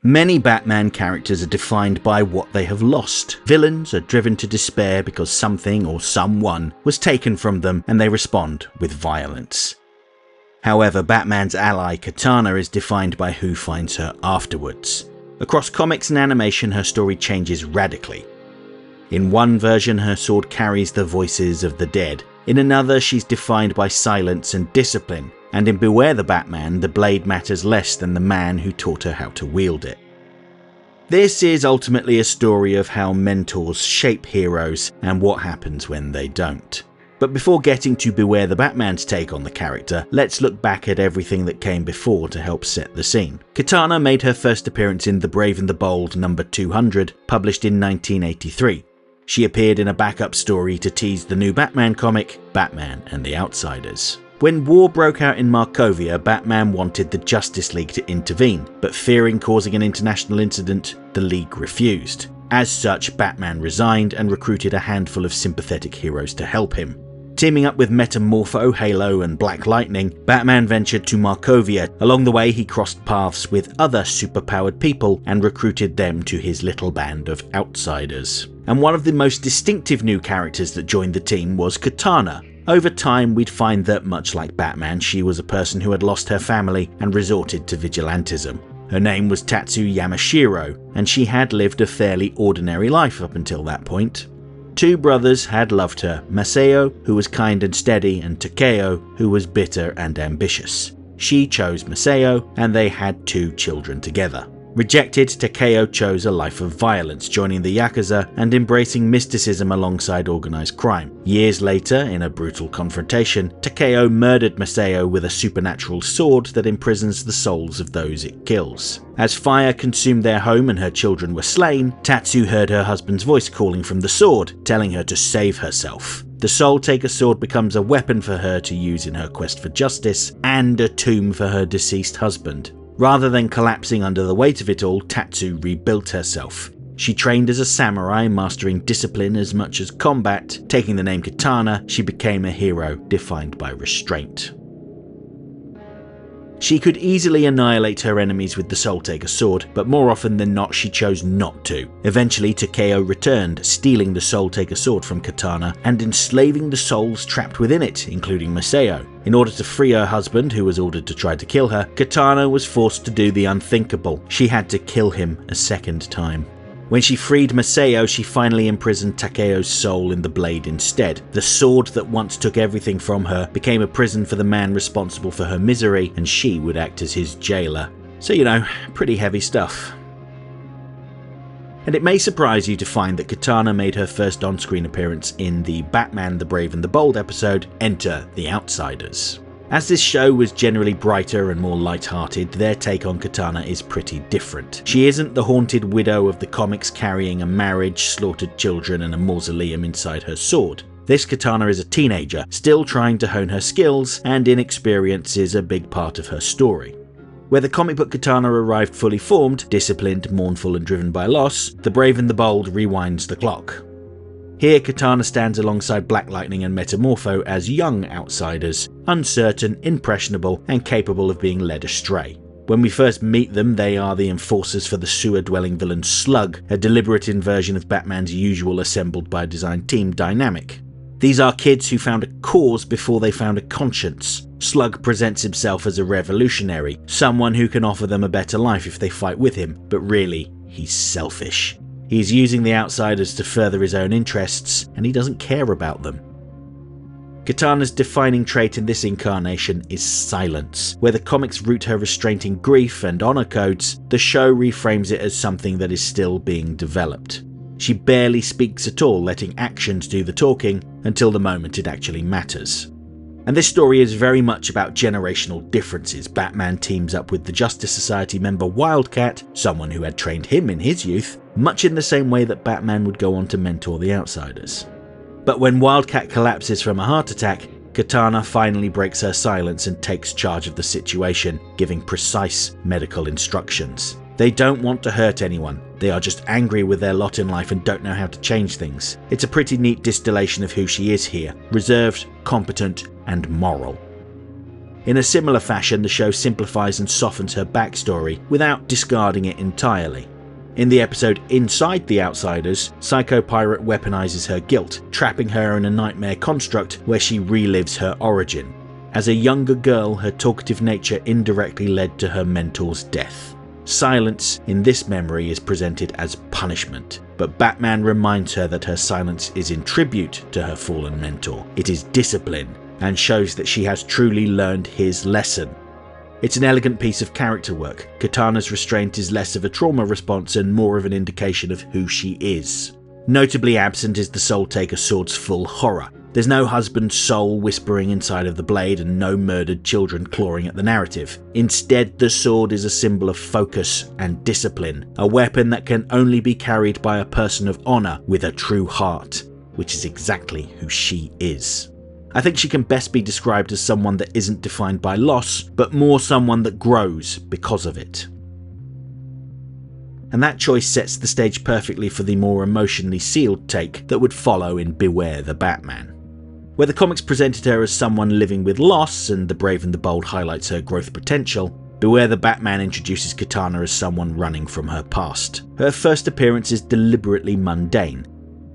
Many Batman characters are defined by what they have lost. Villains are driven to despair because something or someone was taken from them, and they respond with violence. However, Batman's ally Katana is defined by who finds her afterwards. Across comics and animation, her story changes radically. In one version, her sword carries the voices of the dead. In another, she's defined by silence and discipline. And in Beware the Batman, the blade matters less than the man who taught her how to wield it. This is ultimately a story of how mentors shape heroes and what happens when they don't. But before getting to Beware the Batman's take on the character, let's look back at everything that came before to help set the scene. Katana made her first appearance in The Brave and the Bold number 200, published in 1983. She appeared in a backup story to tease the new Batman comic, Batman and the Outsiders. When war broke out in Markovia, Batman wanted the Justice League to intervene, but fearing causing an international incident, the League refused. As such, Batman resigned and recruited a handful of sympathetic heroes to help him. Teaming up with Metamorpho, Halo and Black Lightning, Batman ventured to Markovia. Along the way, he crossed paths with other superpowered people and recruited them to his little band of outsiders. And one of the most distinctive new characters that joined the team was Katana. Over time, we'd find that, much like Batman, she was a person who had lost her family and resorted to vigilantism. Her name was Tatsu Yamashiro, and she had lived a fairly ordinary life up until that point. Two brothers had loved her, Masao, who was kind and steady, and Takeo, who was bitter and ambitious. She chose Masao, and they had 2 children together. Rejected, Takeo chose a life of violence, joining the Yakuza and embracing mysticism alongside organised crime. Years later, in a brutal confrontation, Takeo murdered Masao with a supernatural sword that imprisons the souls of those it kills. As fire consumed their home and her children were slain, Tatsu heard her husband's voice calling from the sword, telling her to save herself. The Soul Taker sword becomes a weapon for her to use in her quest for justice, and a tomb for her deceased husband. Rather than collapsing under the weight of it all, Tatsu rebuilt herself. She trained as a samurai, mastering discipline as much as combat. Taking the name Katana, she became a hero defined by restraint. She could easily annihilate her enemies with the Soul Taker sword, but more often than not she chose not to. Eventually, Takeo returned, stealing the Soul Taker sword from Katana and enslaving the souls trapped within it, including Masao. In order to free her husband, who was ordered to try to kill her, Katana was forced to do the unthinkable. She had to kill him a second time. When she freed Masao, she finally imprisoned Takeo's soul in the blade instead. The sword that once took everything from her became a prison for the man responsible for her misery, and she would act as his jailer. So, pretty heavy stuff. And it may surprise you to find that Katana made her first on-screen appearance in the Batman the Brave and the Bold episode, Enter the Outsiders. As this show was generally brighter and more light-hearted, their take on Katana is pretty different. She isn't the haunted widow of the comics carrying a marriage, slaughtered children and a mausoleum inside her sword. This Katana is a teenager, still trying to hone her skills, and inexperience is a big part of her story. Where the comic book Katana arrived fully formed, disciplined, mournful and driven by loss, The Brave and the Bold rewinds the clock. Here, Katana stands alongside Black Lightning and Metamorpho as young outsiders, uncertain, impressionable, and capable of being led astray. When we first meet them, they are the enforcers for the sewer-dwelling villain Slug, a deliberate inversion of Batman's usual assembled-by-design team dynamic. These are kids who found a cause before they found a conscience. Slug presents himself as a revolutionary, someone who can offer them a better life if they fight with him, but really, he's selfish. He's using the outsiders to further his own interests, and he doesn't care about them. Katana's defining trait in this incarnation is silence. Where the comics root her restraint in grief and honor codes, the show reframes it as something that is still being developed. She barely speaks at all, letting actions do the talking until the moment it actually matters. And this story is very much about generational differences. Batman teams up with the Justice Society member Wildcat, someone who had trained him in his youth, much in the same way that Batman would go on to mentor the outsiders. But when Wildcat collapses from a heart attack, Katana finally breaks her silence and takes charge of the situation, giving precise medical instructions. They don't want to hurt anyone, they are just angry with their lot in life and don't know how to change things. It's a pretty neat distillation of who she is here, reserved, competent, and moral. In a similar fashion, the show simplifies and softens her backstory without discarding it entirely. In the episode Inside the Outsiders, Psycho Pirate weaponizes her guilt, trapping her in a nightmare construct where she relives her origin. As a younger girl, her talkative nature indirectly led to her mentor's death. Silence in this memory is presented as punishment, but Batman reminds her that her silence is in tribute to her fallen mentor. It is discipline, and shows that she has truly learned his lesson. It's an elegant piece of character work. Katana's restraint is less of a trauma response and more of an indication of who she is. Notably absent is the Soul Taker sword's full horror. There's no husband's soul whispering inside of the blade and no murdered children clawing at the narrative. Instead, the sword is a symbol of focus and discipline, a weapon that can only be carried by a person of honor with a true heart, which is exactly who she is. I think she can best be described as someone that isn't defined by loss, but more someone that grows because of it. And that choice sets the stage perfectly for the more emotionally sealed take that would follow in Beware the Batman. Where the comics presented her as someone living with loss and The Brave and the Bold highlights her growth potential, Beware the Batman introduces Katana as someone running from her past. Her first appearance is deliberately mundane.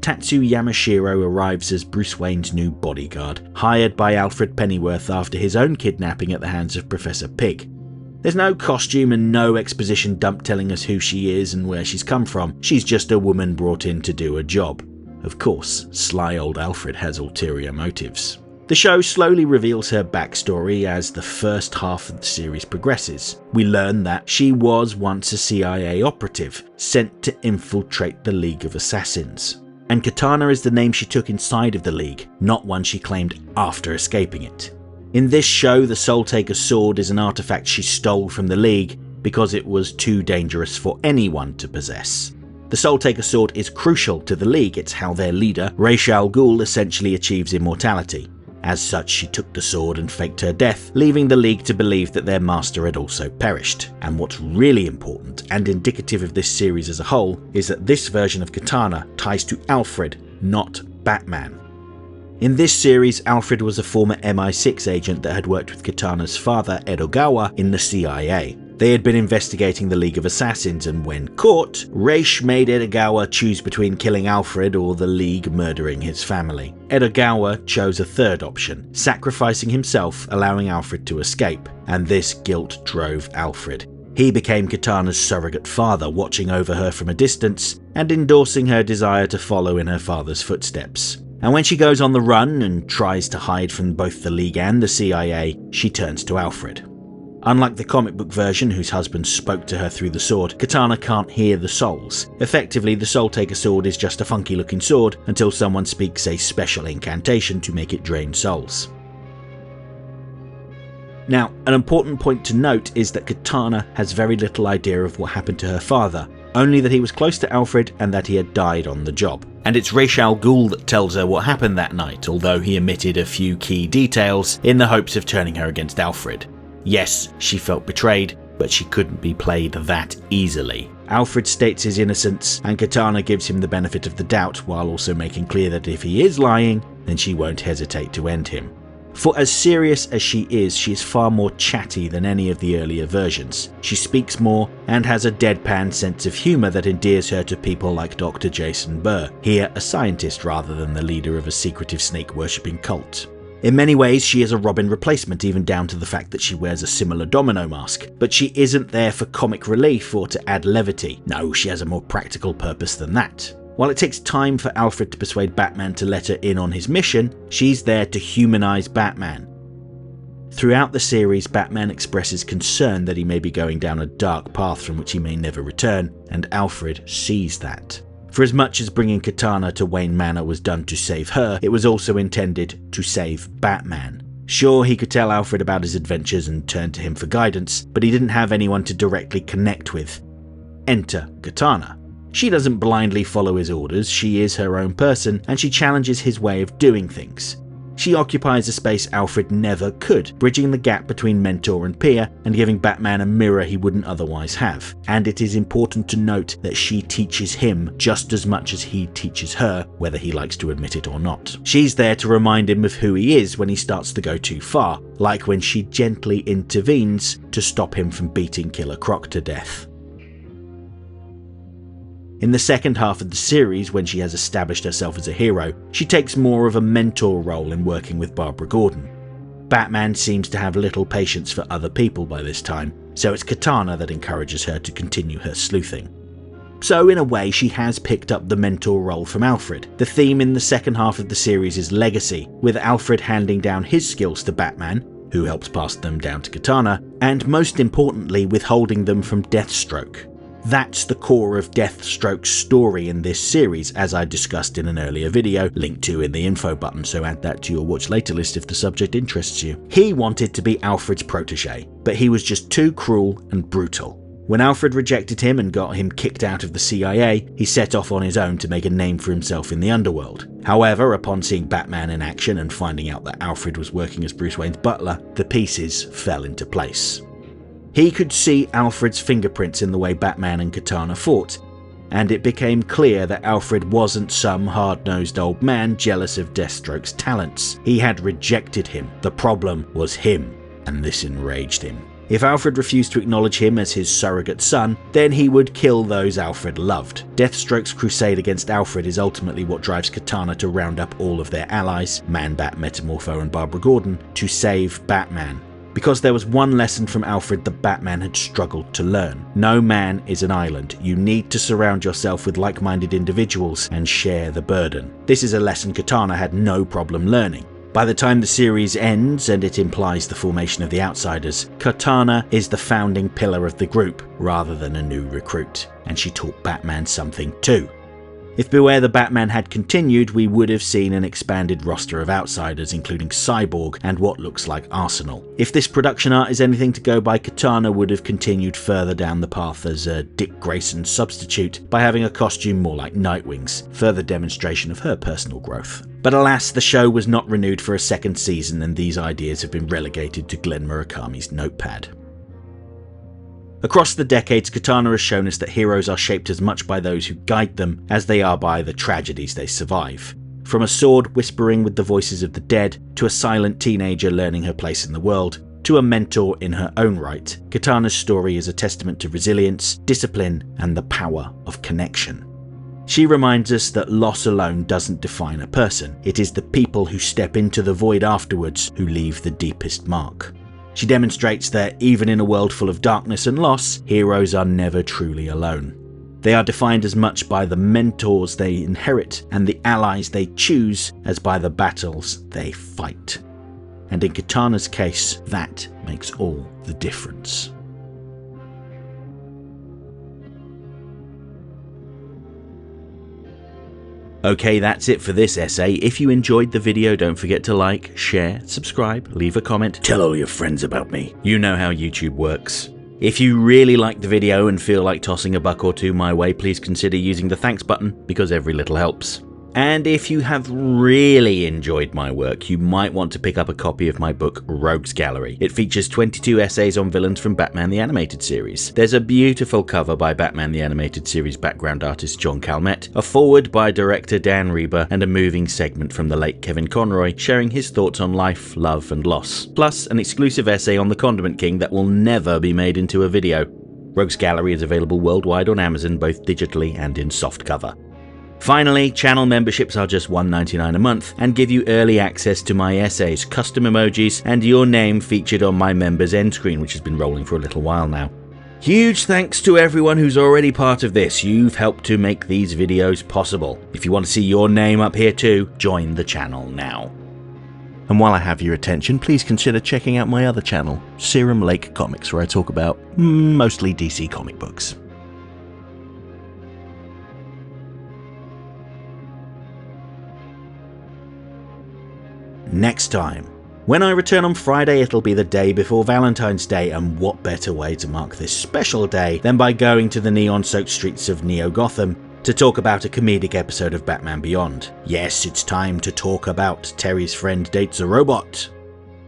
Tatsu Yamashiro arrives as Bruce Wayne's new bodyguard, hired by Alfred Pennyworth after his own kidnapping at the hands of Professor Pig. There's no costume and no exposition dump telling us who she is and where she's come from. She's just a woman brought in to do a job. Of course, sly old Alfred has ulterior motives. The show slowly reveals her backstory as the first half of the series progresses. We learn that she was once a CIA operative, sent to infiltrate the League of Assassins. And Katana is the name she took inside of the League, not one she claimed after escaping it. In this show, the Soul Taker sword is an artifact she stole from the League because it was too dangerous for anyone to possess. The Soul Taker sword is crucial to the League. It's how their leader, Ra's al Ghul, essentially achieves immortality. As such, she took the sword and faked her death, leaving the League to believe that their master had also perished. And what's really important, and indicative of this series as a whole, is that this version of Katana ties to Alfred, not Batman. In this series, Alfred was a former MI6 agent that had worked with Katana's father, Edogawa, in the CIA. They had been investigating the League of Assassins, and when caught, Ra's made Edogawa choose between killing Alfred or the League murdering his family. Edogawa chose a third option, sacrificing himself, allowing Alfred to escape, and this guilt drove Alfred. He became Katana's surrogate father, watching over her from a distance and endorsing her desire to follow in her father's footsteps. And when she goes on the run and tries to hide from both the League and the CIA, she turns to Alfred. Unlike the comic book version, whose husband spoke to her through the sword, Katana can't hear the souls. Effectively, the Soul Taker sword is just a funky looking sword until someone speaks a special incantation to make it drain souls. Now, an important point to note is that Katana has very little idea of what happened to her father, only that he was close to Alfred and that he had died on the job. And it's Ra's al Ghul that tells her what happened that night, although he omitted a few key details in the hopes of turning her against Alfred. Yes, she felt betrayed, but she couldn't be played that easily. Alfred states his innocence, and Katana gives him the benefit of the doubt while also making clear that if he is lying, then she won't hesitate to end him. For as serious as she is far more chatty than any of the earlier versions. She speaks more and has a deadpan sense of humour that endears her to people like Dr. Jason Burr, here a scientist rather than the leader of a secretive snake-worshipping cult. In many ways, she is a Robin replacement, even down to the fact that she wears a similar domino mask. But she isn't there for comic relief or to add levity. No, she has a more practical purpose than that. While it takes time for Alfred to persuade Batman to let her in on his mission, she's there to humanize Batman. Throughout the series, Batman expresses concern that he may be going down a dark path from which he may never return, and Alfred sees that. For as much as bringing Katana to Wayne Manor was done to save her, it was also intended to save Batman. Sure, he could tell Alfred about his adventures and turn to him for guidance, but he didn't have anyone to directly connect with. Enter Katana. She doesn't blindly follow his orders, she is her own person, and she challenges his way of doing things. She occupies a space Alfred never could, bridging the gap between mentor and peer and giving Batman a mirror he wouldn't otherwise have. And it is important to note that she teaches him just as much as he teaches her, whether he likes to admit it or not. She's there to remind him of who he is when he starts to go too far, like when she gently intervenes to stop him from beating Killer Croc to death. In the second half of the series, when she has established herself as a hero, she takes more of a mentor role in working with Barbara Gordon. Batman seems to have little patience for other people by this time, so it's Katana that encourages her to continue her sleuthing. So in a way, she has picked up the mentor role from Alfred. The theme in the second half of the series is legacy, with Alfred handing down his skills to Batman, who helps pass them down to Katana, and most importantly, withholding them from Deathstroke. That's the core of Deathstroke's story in this series, as I discussed in an earlier video, linked to in the info button, so add that to your watch later list if the subject interests you. He wanted to be Alfred's protege, but he was just too cruel and brutal. When Alfred rejected him and got him kicked out of the CIA, he set off on his own to make a name for himself in the underworld. However, upon seeing Batman in action and finding out that Alfred was working as Bruce Wayne's butler, the pieces fell into place. He could see Alfred's fingerprints in the way Batman and Katana fought, and it became clear that Alfred wasn't some hard-nosed old man jealous of Deathstroke's talents. He had rejected him. The problem was him, and this enraged him. If Alfred refused to acknowledge him as his surrogate son, then he would kill those Alfred loved. Deathstroke's crusade against Alfred is ultimately what drives Katana to round up all of their allies, Man-Bat, Metamorpho and Barbara Gordon, to save Batman. Because there was one lesson from Alfred that Batman had struggled to learn. No man is an island. You need to surround yourself with like-minded individuals and share the burden. This is a lesson Katana had no problem learning. By the time the series ends, and it implies the formation of the Outsiders, Katana is the founding pillar of the group rather than a new recruit, and she taught Batman something too. If Beware the Batman had continued, we would have seen an expanded roster of outsiders, including Cyborg and what looks like Arsenal. If this production art is anything to go by, Katana would have continued further down the path as a Dick Grayson substitute by having a costume more like Nightwing's, further demonstration of her personal growth. But alas, the show was not renewed for a second season, and these ideas have been relegated to Glenn Murakami's notepad. Across the decades, Katana has shown us that heroes are shaped as much by those who guide them as they are by the tragedies they survive. From a sword whispering with the voices of the dead, to a silent teenager learning her place in the world, to a mentor in her own right, Katana's story is a testament to resilience, discipline, and the power of connection. She reminds us that loss alone doesn't define a person. It is the people who step into the void afterwards who leave the deepest mark. She demonstrates that even in a world full of darkness and loss, heroes are never truly alone. They are defined as much by the mentors they inherit and the allies they choose as by the battles they fight. And in Katana's case, that makes all the difference. Okay, that's it for this essay. If you enjoyed the video, don't forget to like, share, subscribe, leave a comment, tell all your friends about me. You know how YouTube works. If you really liked the video and feel like tossing a buck or two my way, please consider using the thanks button, because every little helps. And if you have really enjoyed my work, you might want to pick up a copy of my book, Rogues Gallery. It features 22 essays on villains from Batman the Animated Series. There's a beautiful cover by Batman the Animated Series background artist John Calmette, a foreword by director Dan Reber, and a moving segment from the late Kevin Conroy sharing his thoughts on life, love, and loss. Plus, an exclusive essay on the Condiment King that will never be made into a video. Rogues Gallery is available worldwide on Amazon, both digitally and in softcover. Finally, channel memberships are just $1.99 a month and give you early access to my essays, custom emojis, and your name featured on my members end screen, which has been rolling for a little while now. Huge thanks to everyone who's already part of this. You've helped to make these videos possible. If you want to see your name up here too, join the channel now. And while I have your attention, please consider checking out my other channel, Serum Lake Comics, where I talk about mostly DC comic books. Next time. When I return on Friday, it'll be the day before Valentine's Day, and what better way to mark this special day than by going to the neon-soaked streets of Neo Gotham to talk about a comedic episode of Batman Beyond. Yes, it's time to talk about Terry's Friend Dates a Robot.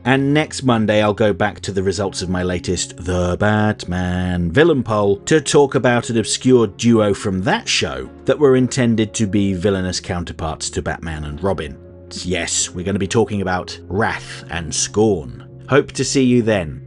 And next Monday I'll go back to the results of my latest The Batman Villain Poll to talk about an obscure duo from that show that were intended to be villainous counterparts to Batman and Robin. Yes, we're going to be talking about Wrath and Scorn. Hope to see you then.